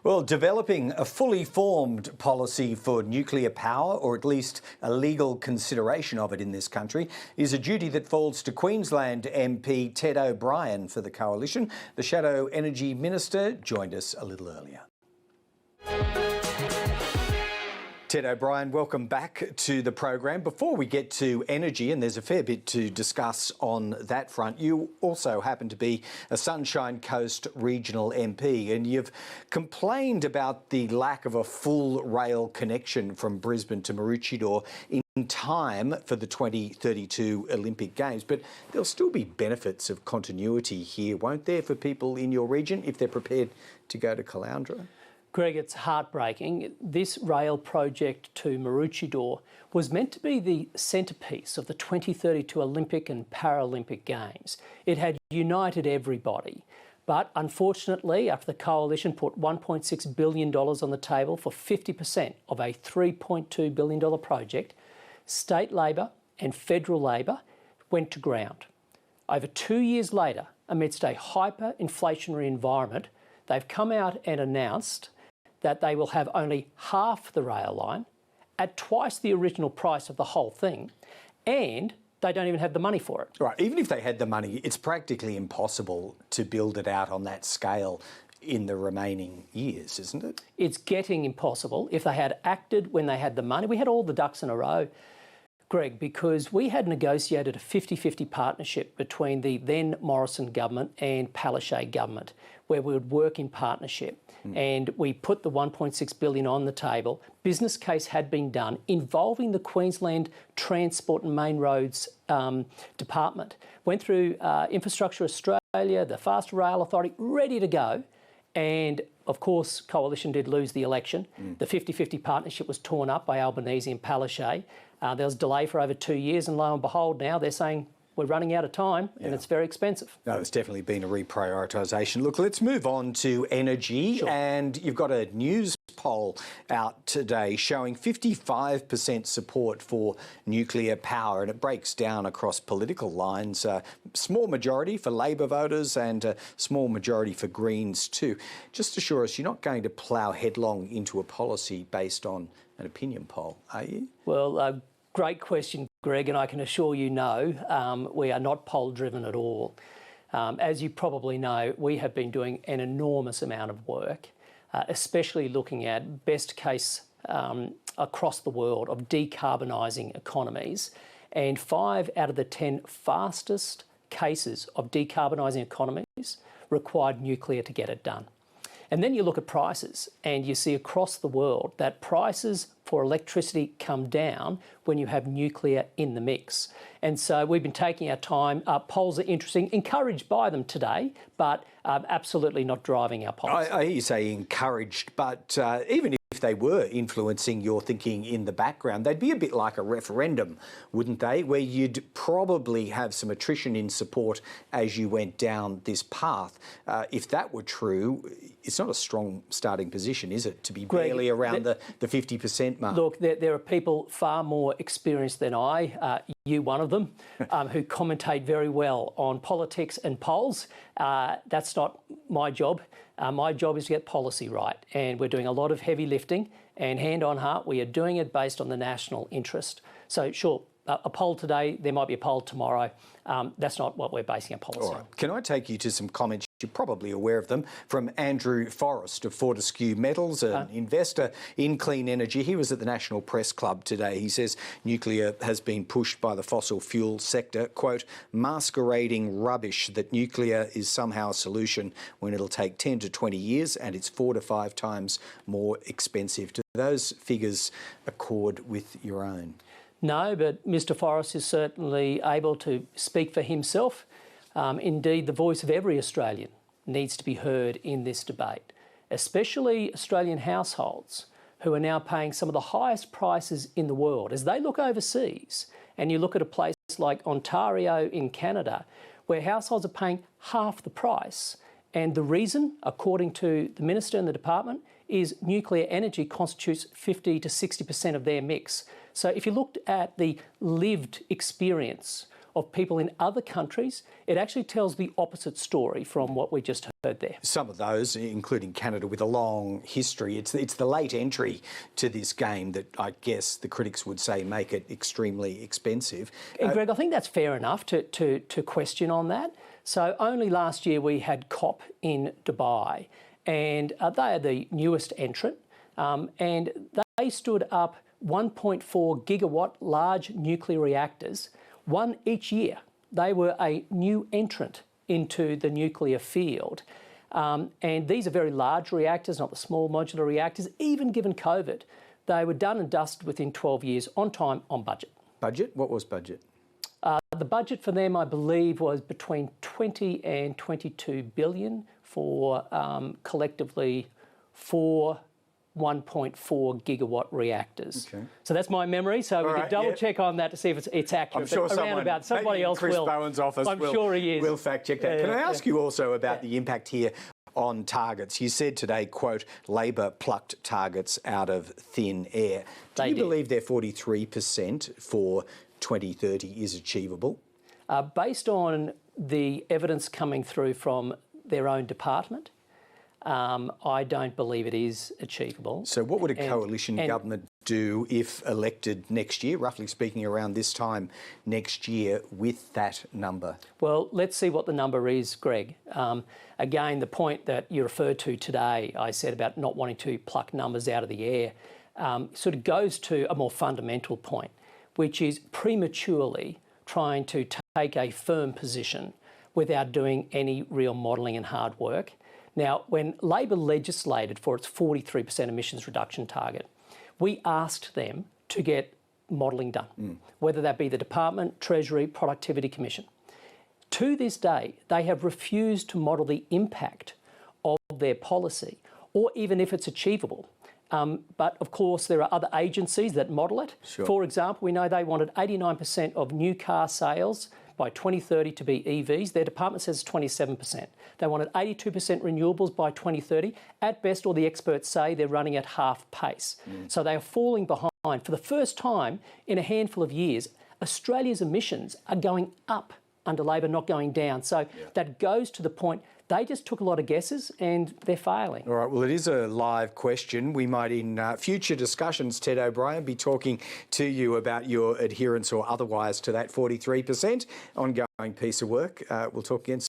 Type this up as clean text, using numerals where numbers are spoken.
Well, developing a fully formed policy for nuclear power, or at least a legal consideration of it in this country, is a duty that falls to Queensland MP Ted O'Brien for the Coalition. The Shadow Energy Minister joined us a little earlier. Ted O'Brien, welcome back to the program. Before we get to energy, and there's a fair bit to discuss on that front, you also happen to be a Sunshine Coast regional MP, and you've complained about the lack of a full rail connection from Brisbane to Maroochydore in time for the 2032 Olympic Games. But there'll still be benefits of continuity here, won't there, for people in your region if they're prepared to go to Caloundra? Greg, it's heartbreaking. This rail project to Maroochydore was meant to be the centrepiece of the 2032 Olympic and Paralympic Games. It had united everybody. But unfortunately, after the Coalition put $1.6 billion on the table for 50% of a $3.2 billion project, state Labor and federal Labor went to ground. Over 2 years later, amidst a hyperinflationary environment, they've come out and announced that they will have only half the rail line at twice the original price of the whole thing, and they don't even have the money for it. Right, even if they had the money, it's practically impossible to build it out on that scale in the remaining years, isn't it? It's getting impossible. If they had acted when they had the money, we had all the ducks in a row, Greg, because we had negotiated a 50-50 partnership between the then Morrison government and Palaszczuk government, where we would work in partnership. And we put the $1.6 billion on the table. Business case had been done involving the Queensland Transport and Main Roads Department. Went through Infrastructure Australia, the Fast Rail Authority, ready to go. And of course, Coalition did lose the election. The 50-50 partnership was torn up by Albanese and Palaszczuk. There was delay for over 2 years, and lo and behold, now they're saying we're running out of time and it's very expensive. No, it's definitely been a reprioritisation. Look, let's move on to energy. Sure. And you've got a news poll out today showing 55% support for nuclear power, and it breaks down across political lines. Small majority for Labor voters and a small majority for Greens too. Just assure us you're not going to plough headlong into a policy based on an opinion poll, are you? Well, great question, Greg, and I can assure you no, we are not poll-driven at all. As you probably know, we have been doing an enormous amount of work, especially looking at best case across the world of decarbonising economies. And 5 out of the 10 fastest cases of decarbonising economies required nuclear to get it done. And then you look at prices and you see across the world that prices for electricity come down when you have nuclear in the mix. And so we've been taking our time. Polls are interesting, encouraged by them today, but absolutely not driving our policy. I hear you say encouraged, but even if they were influencing your thinking in the background, they'd be a bit like a referendum, wouldn't they? Where you'd probably have some attrition in support as you went down this path. If that were true, it's not a strong starting position, is it, to be Greg, barely around the 50% mark? Look, there are people far more experienced than I, you one of them, who commentate very well on politics and polls. That's not my job. My job is to get policy right, and we're doing a lot of heavy lifting, and hand on heart, we are doing it based on the national interest. So sure, a poll today, there might be a poll tomorrow. That's not what we're basing our policy on. Can I take you to some comments, you're probably aware of them, from Andrew Forrest of Fortescue Metals, an investor in clean energy. He was at the National Press Club today. He says nuclear has been pushed by the fossil fuel sector, quote, masquerading rubbish that nuclear is somehow a solution when it'll take 10 to 20 years and it's 4 to 5 times more expensive. Do those figures accord with your own? No, but Mr Forrest is certainly able to speak for himself. Indeed, the voice of every Australian needs to be heard in this debate, especially Australian households who are now paying some of the highest prices in the world. As they look overseas, and you look at a place like Ontario in Canada, where households are paying half the price, and the reason, according to the Minister and the Department, is nuclear energy constitutes 50 to 60% of their mix. So if you looked at the lived experience of people in other countries, it actually tells the opposite story from what we just heard there. Some of those, including Canada, with a long history. It's the late entry to this game that I guess the critics would say make it extremely expensive. And Greg, I think that's fair enough to question on that. So only last year we had COP in Dubai, and they are the newest entrant, and they stood up 1.4 gigawatt large nuclear reactors, one each year. They were a new entrant into the nuclear field. And these are very large reactors, not the small modular reactors. Even given COVID, they were done and dusted within 12 years, on time, on budget. Budget? What was budget? The budget for them, I believe, was between 20 and 22 billion for collectively 4 1.4 gigawatt reactors. Okay. So that's my memory. So we can double check on that to see if it's accurate. I'm sure somebody else Chris will. Bowen's office I'm sure he is. Will fact check that. Can I ask you also about the impact here on targets? You said today, quote, Labor plucked targets out of thin air. Do you believe their 43% for 2030 is achievable? Based on the evidence coming through from their own department, I don't believe it is achievable. So what would a coalition government do if elected next year, roughly speaking around this time next year, with that number? Well, let's see what the number is, Greg. Again, the point that you referred to today, I said about not wanting to pluck numbers out of the air, sort of goes to a more fundamental point, which is prematurely trying to take a firm position without doing any real modelling and hard work. Now, when Labor legislated for its 43% emissions reduction target, we asked them to get modelling done, whether that be the Department, Treasury, Productivity Commission. To this day, they have refused to model the impact of their policy, or even if it's achievable. But of course, there are other agencies that model it. Sure. For example, we know they wanted 89% of new car sales by 2030 to be EVs. Their department says 27%. They wanted 82% renewables by 2030. At best, all the experts say they're running at half pace. So they are falling behind. For the first time in a handful of years, Australia's emissions are going up under Labor, not going down. So that goes to the point, they just took a lot of guesses and they're failing. All right, well, it is a live question. We might, in future discussions, Ted O'Brien, be talking to you about your adherence or otherwise to that 43% ongoing piece of work. We'll talk again soon.